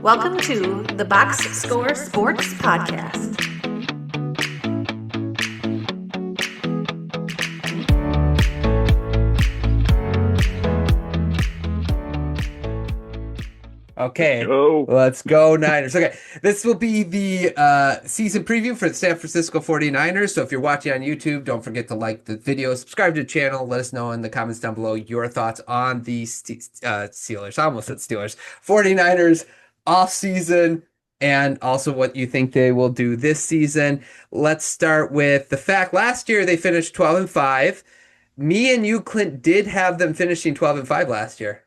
Welcome to the Box Score Sports Podcast. Okay, let's go Niners. Okay, this will be the season preview for the San Francisco 49ers. So if you're watching on YouTube, don't forget to like the video, subscribe to the channel. Let us know in the comments down below your thoughts on the Steelers. I almost said Steelers. 49ers offseason and also what you think they will do this season. Let's start with the fact last year they finished 12-5. Me and you, Clint, did have them finishing 12-5 last year.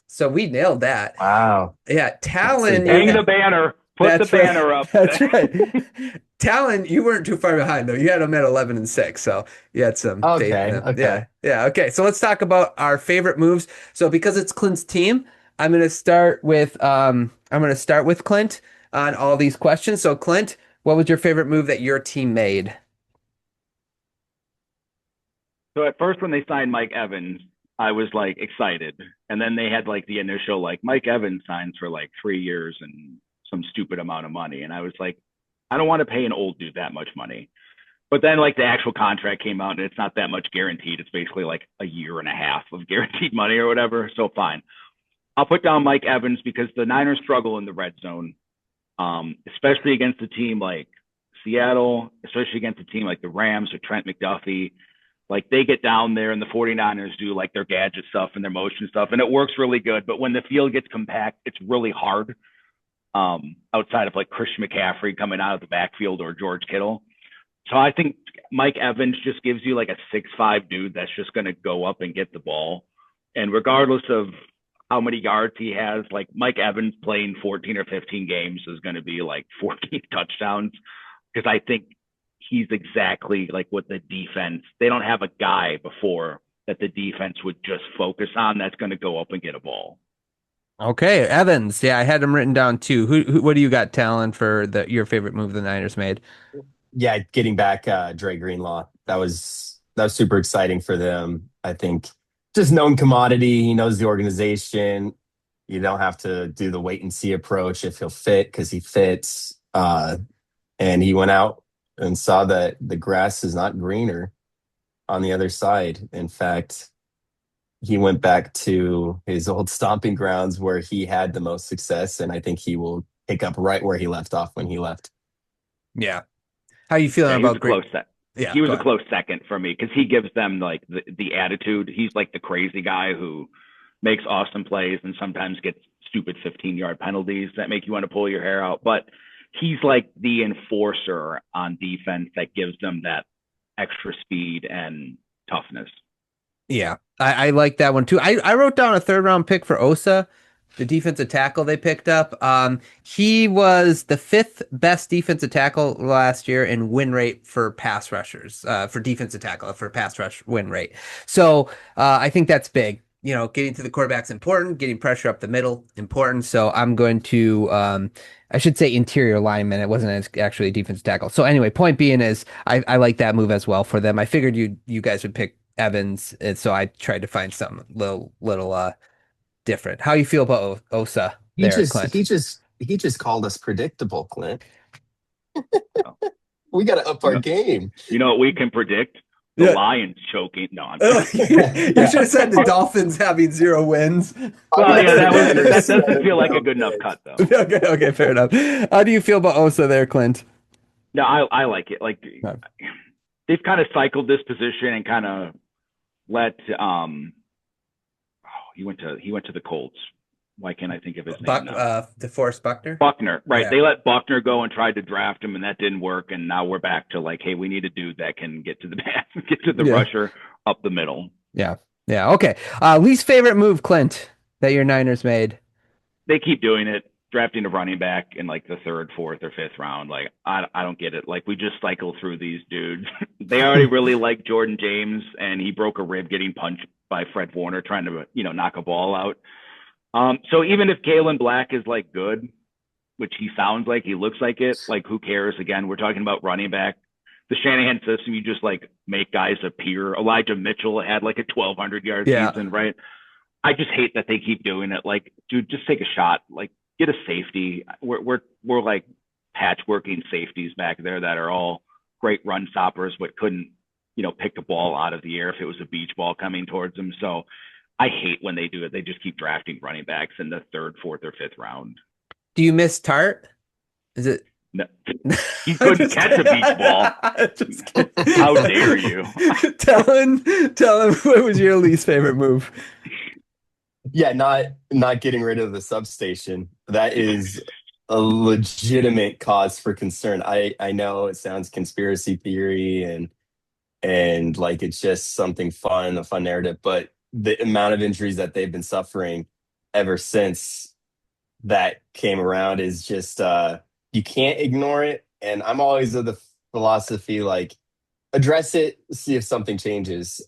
So we nailed that. Wow. Yeah, Talon. Hang the banner. Put the banner up. That's right. Talon, you weren't too far behind, though. You had them at 11-6, so you had some faith in them. Okay. Yeah. Okay, so let's talk about our favorite moves. So because it's Clint's team, I'm going to start with Clint on all these questions. So Clint, what was your favorite move that your team made? So at first when they signed Mike Evans, I was like excited. And then they had like the initial like Mike Evans signs for like 3 years and some stupid amount of money. And I was like, I don't want to pay an old dude that much money. But then like the actual contract came out and it's not that much guaranteed. It's basically like a year and a half of guaranteed money or whatever. So fine. I'll put down Mike Evans because the Niners struggle in the red zone, especially against a team like Seattle, especially against a team like the Rams or Trent McDuffie. Like they get down there and the 49ers do like their gadget stuff and their motion stuff and it works really good. But when the field gets compact, it's really hard outside of like Christian McCaffrey coming out of the backfield or George Kittle. So I think Mike Evans just gives you like a 6'5" dude that's just going to go up and get the ball. And regardless of how many yards he has, like Mike Evans playing 14 or 15 games is going to be like 14 touchdowns because I think he's exactly like what the defense, they don't have a guy before that the defense would just focus on that's going to go up and get a ball. Okay, Evans. Yeah, I had him written down too. What do you got, Talon, for your favorite move the Niners made? Yeah, getting back Dre Greenlaw. That was super exciting for them. I think just known commodity. He knows the organization. You don't have to do the wait and see approach if he'll fit because he fits. And he went out and saw that the grass is not greener on the other side. In fact, he went back to his old stomping grounds where he had the most success, and I think he will pick up right where he left off when he left. Yeah. How are you feeling about close set? Yeah, he was a close second for me because he gives them like the attitude. He's like the crazy guy who makes awesome plays and sometimes gets stupid 15-yard penalties that make you want to pull your hair out. But he's like the enforcer on defense that gives them that extra speed and toughness. Yeah, I like that one too. I wrote down a 3rd-round pick for Osa, the defensive tackle they picked up. He was the 5th best defensive tackle last year in win rate for pass rushers, for defensive tackle, for pass rush win rate. So I think that's big. You know, getting to the quarterback's important, getting pressure up the middle, important. So I'm going to, I should say interior lineman. It wasn't actually a defensive tackle. So anyway, point being is I like that move as well for them. I figured you guys would pick Evans, and so I tried to find something little different. How you feel about Osa there, Clint? He just called us predictable, Clint. We got to up our game. You know what we can predict? The Lions choking. No, I'm you should have said the Dolphins having 0 wins. Well, yeah, that doesn't feel like a good enough cut, though. Okay, fair enough. How do you feel about Osa there, Clint? No, I like it. Like they've kind of cycled this position and kind of let he went to the Colts. Why can't I think of his name now? DeForest Buckner? Buckner, right. Yeah. They let Buckner go and tried to draft him, and that didn't work. And now we're back to like, hey, we need a dude that can get to the rusher up the middle. Yeah. Okay. Least favorite move, Clint, that your Niners made? They keep doing it, drafting a running back in like the 3rd, 4th, or 5th round. Like, I don't get it. Like, we just cycle through these dudes. They already really like Jordan James, and he broke a rib getting punched by Fred Warner trying to, knock a ball out. So even if Kalen Black is like good, which he sounds like, he looks like it, like who cares? Again, we're talking about running back. The Shanahan system, you just like make guys appear. Elijah Mitchell had like a 1,200-yard season, right? I just hate that they keep doing it. Like, dude, just take a shot. Like, get a safety. We're like patchworking safeties back there that are all great run stoppers, but couldn't, pick a ball out of the air if it was a beach ball coming towards them. So I hate when they do it. They just keep drafting running backs in the third, fourth, or fifth round. Do you miss Tart? Is it? No, he couldn't catch a beach ball. Just kidding. How dare you? Tell him what was your least favorite move? Yeah, not getting rid of the substation. That is a legitimate cause for concern. I know it sounds conspiracy theory and like it's just something fun, a fun narrative, but the amount of injuries that they've been suffering ever since that came around is just you can't ignore it. And I'm always of the philosophy like address it, see if something changes.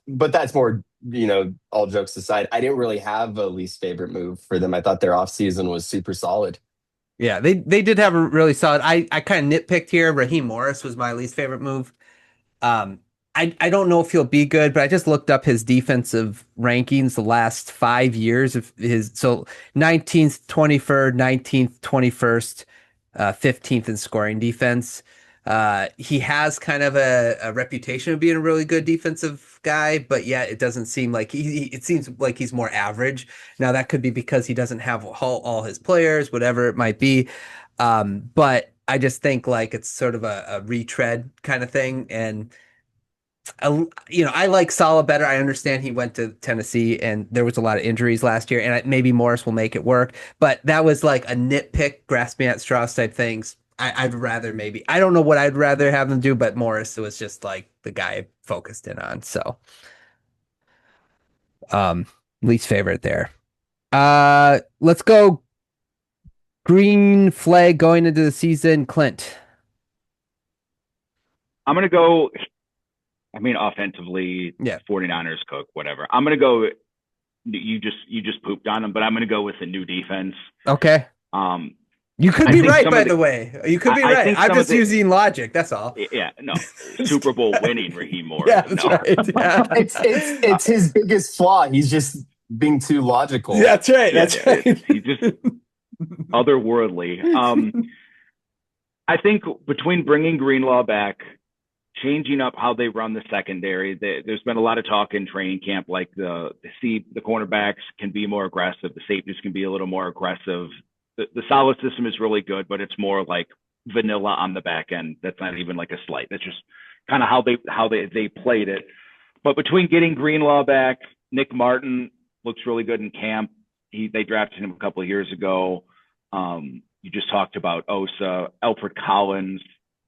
But that's more, all jokes aside, I didn't really have a least favorite move for them. I thought their offseason was super solid. Yeah, they did have a really solid. I kind of nitpicked here. Raheem Morris was my least favorite move. I don't know if he'll be good, but I just looked up his defensive rankings the last 5 years of his. So 19th, 23rd, 19th, 21st, 15th in scoring defense. He has kind of a reputation of being a really good defensive guy, but yet it doesn't seem like it seems like he's more average. Now that could be because he doesn't have all his players, whatever it might be. But I just think like it's sort of a retread kind of thing. And I like Saleh better. I understand he went to Tennessee and there was a lot of injuries last year, and maybe Morris will make it work. But that was like a nitpick, grasping at straws type things. I'd rather I don't know what I'd rather have them do, but Morris was just like the guy I focused in on. So, least favorite there. Let's go green flag going into the season, Clint. I'm going to go, offensively, Yeah. 49ers cook, whatever. I'm going to go, you just pooped on them, but I'm going to go with the new defense. Okay. You could be right, by the way. You could be right. I'm just using logic. That's all. Yeah, no. Super Bowl winning Raheem Morris. Yeah, that's right. Yeah. It's his biggest flaw. He's just being too logical. That's right. That's right. He's just otherworldly. I think between bringing Greenlaw back, changing up how they run the secondary, there's been a lot of talk in training camp, like the cornerbacks can be more aggressive, the safeties can be a little more aggressive. The solid system is really good, but it's more like vanilla on the back end. That's not even like a slight. That's just kind of how they played it. But between getting Greenlaw back, Nick Martin looks really good in camp. They drafted him a couple of years ago. You just talked about Osa, Alfred Collins.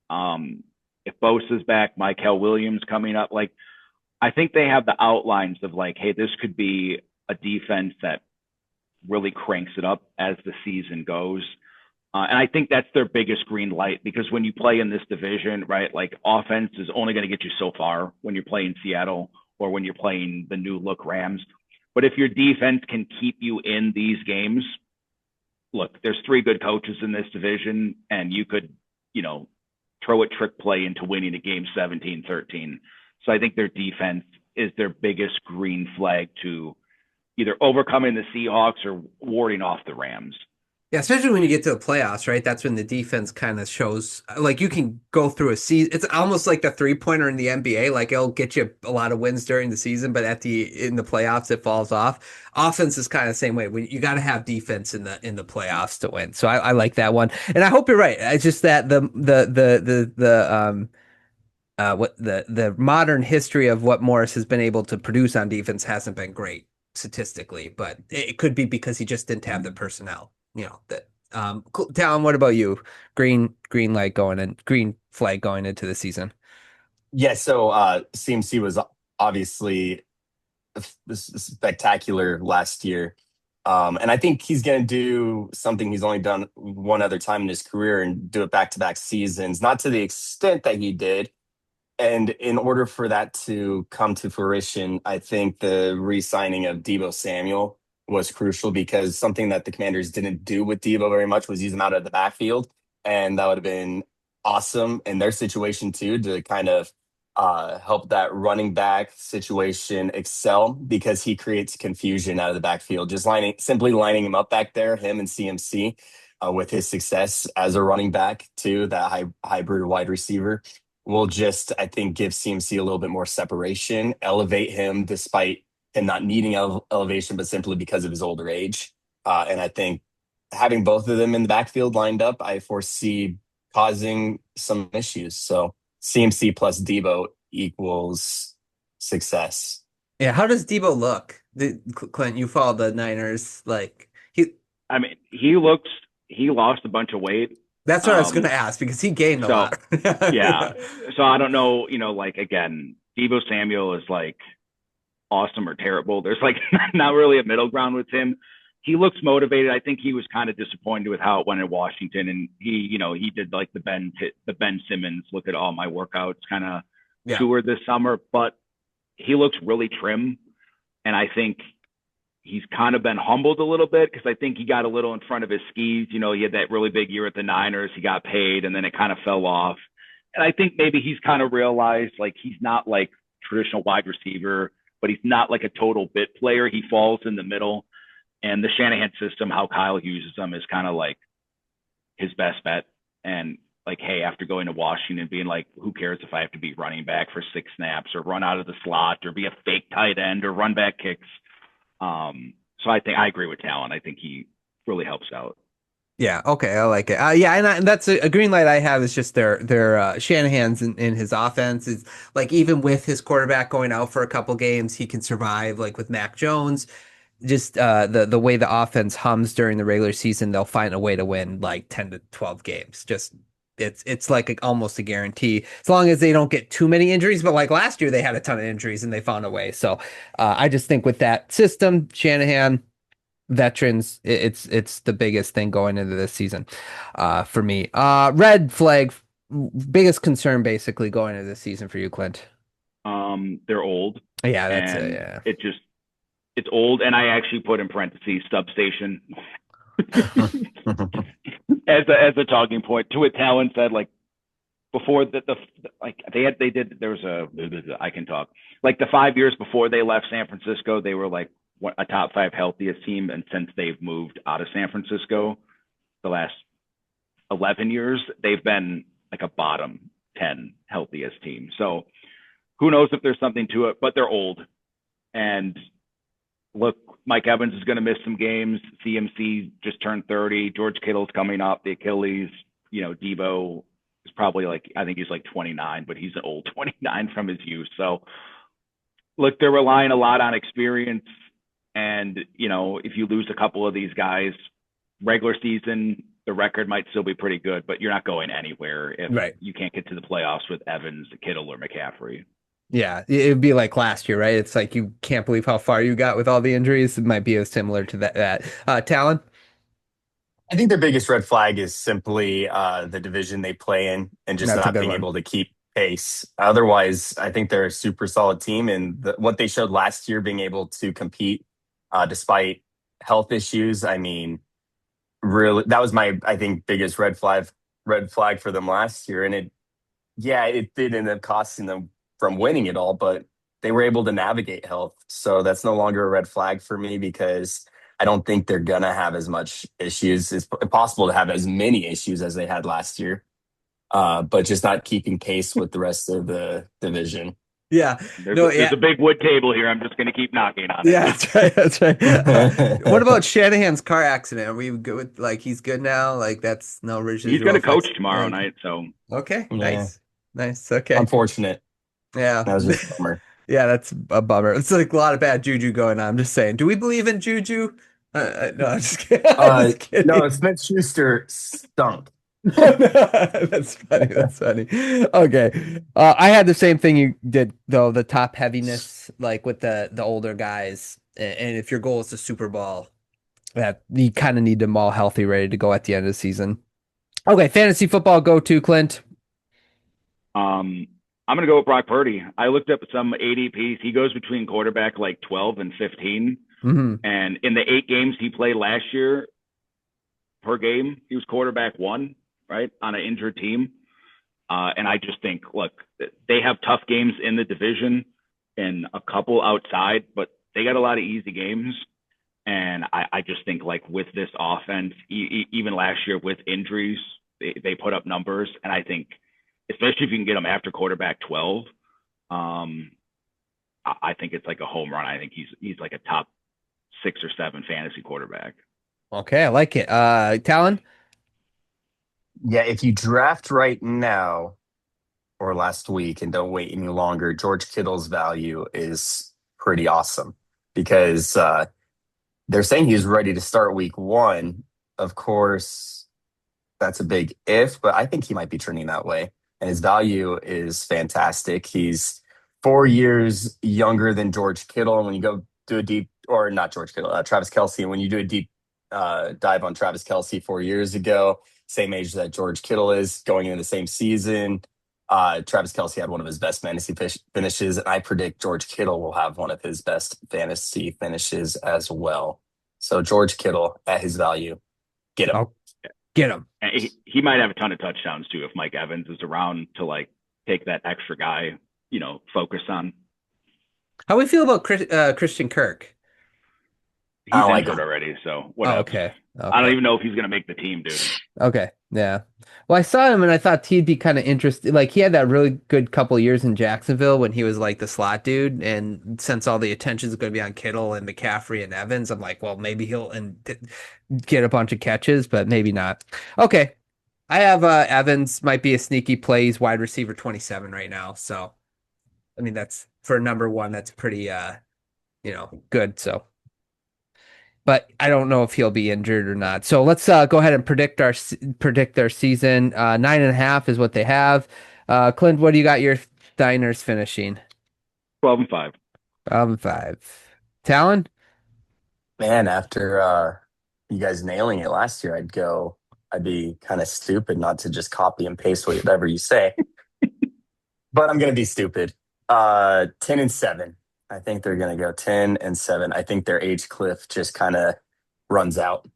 If Bosa's back, Michael Williams coming up. Like, I think they have the outlines of like, hey, this could be a defense that really cranks it up as the season goes. And I think that's their biggest green light, because when you play in this division, right, like offense is only going to get you so far when you're playing Seattle or when you're playing the new look Rams. But if your defense can keep you in these games, look, there's 3 good coaches in this division, and you could, throw a trick play into winning a game 17-13. So I think their defense is their biggest green flag to either overcoming the Seahawks or warding off the Rams. Yeah, especially when you get to the playoffs, right? That's when the defense kind of shows, like you can go through a season. It's almost like the 3-pointer in the NBA. Like it'll get you a lot of wins during the season, but in the playoffs, it falls off. Offense is kind of the same way. You got to have defense in the playoffs to win. So I like that one, and I hope you're right. It's just that the modern history of what Morris has been able to produce on defense hasn't been great statistically, but it could be because he just didn't have the personnel. Talon, what about you? Green flag going into the season. Yeah, so CMC was obviously spectacular last year. And I think he's going to do something he's only done one other time in his career and do it back-to-back seasons, not to the extent that he did. And in order for that to come to fruition, I think the re-signing of Deebo Samuel was crucial, because something that the Commanders didn't do with Deebo very much was use him out of the backfield. And that would have been awesome in their situation too, to kind of help that running back situation excel because he creates confusion out of the backfield. Just simply lining him up back there, him and CMC, with his success as a running back too, that hybrid wide receiver will just, I think, give CMC a little bit more separation, elevate him despite him not needing elevation, but simply because of his older age. And I think having both of them in the backfield lined up, I foresee causing some issues. So CMC plus Debo equals success. Yeah, how does Debo look? Clint, you follow the Niners. Like I mean, he lost a bunch of weight. that's what I was going to ask because he gained a lot. Yeah. So I don't know, like, again, Debo Samuel is like awesome or terrible. There's like not really a middle ground with him. He looks motivated. I think he was kind of disappointed with how it went in Washington, and he did like the Ben Simmons look at all my workouts kind of tour this summer, but he looks really trim, and I think he's kind of been humbled a little bit because I think he got a little in front of his skis. He had that really big year at the Niners. He got paid, and then it kind of fell off. And I think maybe he's kind of realized like he's not like traditional wide receiver, but he's not like a total bit player. He falls in the middle. And the Shanahan system, how Kyle uses them, is kind of like his best bet. And like, hey, after going to Washington, being like, who cares if I have to be running back for 6 snaps or run out of the slot or be a fake tight end or run back kicks. So I think I agree with Talon. I think he really helps out. Yeah. Okay. I like it. And that's a green light I have is just their Shanahan's in his offense is like even with his quarterback going out for a couple games, he can survive. Like with Mac Jones, just the way the offense hums during the regular season, they'll find a way to win like 10 to 12 games. Just it's like almost a guarantee as long as they don't get too many injuries. But like last year, they had a ton of injuries and they found a way. So I just think with that system, Shanahan, veterans, it's the biggest thing going into this season for me. Red flag, biggest concern basically going into this season for you, Clint. They're old. Yeah, that's it. Yeah. It's old, and I actually put in parentheses substation as a talking point. To what Talon said, like before I can talk. Like the 5 years before they left San Francisco, they were like a top 5 healthiest team, and since they've moved out of San Francisco, the last 11 years they've been like a bottom 10 healthiest team. So who knows if there's something to it, but they're old. And look, Mike Evans is going to miss some games. CMC just turned 30. George Kittle's coming up, the Achilles. Debo is probably I think he's like 29, but he's an old 29 from his youth. So look, they're relying a lot on experience. And, if you lose a couple of these guys, regular season, the record might still be pretty good, but you're not going anywhere if you can't get to the playoffs with Evans, Kittle, or McCaffrey. Yeah, it'd be like last year, right? It's like you can't believe how far you got with all the injuries. It might be similar to that. Talon? I think their biggest red flag is simply the division they play in and just not being able to keep pace. Otherwise, I think they're a super solid team. And what they showed last year, being able to compete despite health issues, I mean, really, that was my, I think, biggest red flag for them last year. And it did end up costing them from winning it all, but they were able to navigate health. So that's no longer a red flag for me because I don't think they're going to have as much issues. It's possible to have as many issues as they had last year, but just not keeping pace with the rest of the division. Yeah. There's a big wood table here. I'm just going to keep knocking on it. Yeah, that's right. What about Shanahan's car accident? Are we good with, like, he's good now? Like, that's no residual. He's going to coach tomorrow night, so. Okay, yeah. Nice. Okay. Unfortunate. Yeah. That was just a bummer. Yeah, that's a bummer. It's like a lot of bad juju going on. I'm just saying. Do we believe in juju? No, I'm just kidding. No, Smith-Schuster stunk. That's funny. Okay. I had the same thing you did, though, the top heaviness, like with the older guys. And if your goal is the Super Bowl, that you kind of need them all healthy, ready to go at the end of the season. Okay, fantasy football go-to, Clint. I'm going to go with Brock Purdy. I looked up some ADPs. He goes between quarterback like 12 and 15. Mm-hmm. And in the 8 games he played last year, per game, he was quarterback 1, right, on an injured team. And I just think, look, they have tough games in the division and a couple outside, but they got a lot of easy games. And I just think, like, with this offense, even last year with injuries, they put up numbers. And I think, especially if you can get them after quarterback 12, I think it's like a home run. I think he's like a top 6 or 7 fantasy quarterback. Okay, I like it. Talon? Yeah, if you draft right now or last week and don't wait any longer, George Kittle's value is pretty awesome because they're saying he's ready to start week 1. Of course, that's a big if, but I think he might be trending that way. And his value is fantastic. He's 4 years younger than George Kittle. And when you go do a deep, or not George Kittle, Travis Kelce, and when you do a deep dive on Travis Kelce 4 years ago, same age that George Kittle is, going into the same season, Travis Kelce had one of his best fantasy finishes, and I predict George Kittle will have one of his best fantasy finishes as well. So George Kittle at his value, get him. Oh, get him. And he might have a ton of touchdowns too if Mike Evans is around to like take that extra guy, focus on. How we feel about Christian Kirk? He's injured already, so whatever. Okay. I don't even know if he's gonna make the team, dude. Okay. Yeah. Well, I saw him and I thought he'd be kind of interested. Like, he had that really good couple years in Jacksonville when he was like the slot dude. And since all the attention is going to be on Kittle and McCaffrey and Evans, I'm like, well, maybe he'll get a bunch of catches, but maybe not. Okay. I have Evans might be a sneaky play. He's wide receiver 27 right now. So, I mean, that's for number 1. That's pretty, good. So. But I don't know if he'll be injured or not. So let's go ahead and predict their season. 9.5 is what they have. Clint, what do you got your Niners finishing? 12-5. 12-5. Talon? Man, after you guys nailing it last year, I'd be kind of stupid not to just copy and paste whatever you say. But I'm going to be stupid. 10-7. I think they're going to go 10-7. I think their age cliff just kind of runs out.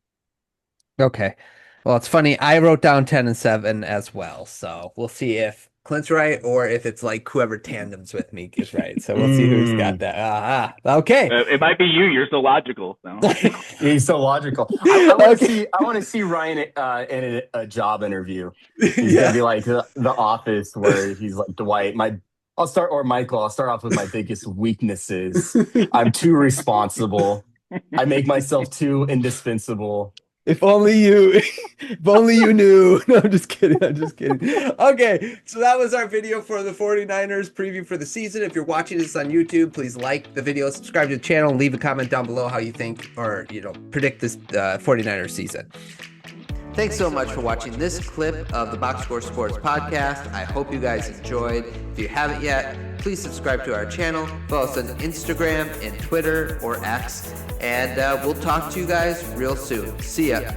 Okay. Well, it's funny. I wrote down 10-7 as well. So we'll see if Clint's right or if it's like whoever tandems with me is right. So we'll see who's got that. Okay. It might be you. You're so logical. So. He's so logical. I want to see Ryan in a job interview. He's going to be like the Office where he's like Dwight. Michael, I'll start off with my biggest weaknesses. I'm too responsible. I make myself too indispensable. If only you knew. No, I'm just kidding. Okay, so that was our video for the 49ers preview for the season. If you're watching this on YouTube, please like the video, subscribe to the channel, and leave a comment down below how you think or, predict this 49ers season. Thanks so much for watching this clip of the Box Score Sports Podcast. I hope you guys enjoyed. If you haven't yet, please subscribe to our channel. Follow us on Instagram and Twitter or X. And we'll talk to you guys real soon. See ya.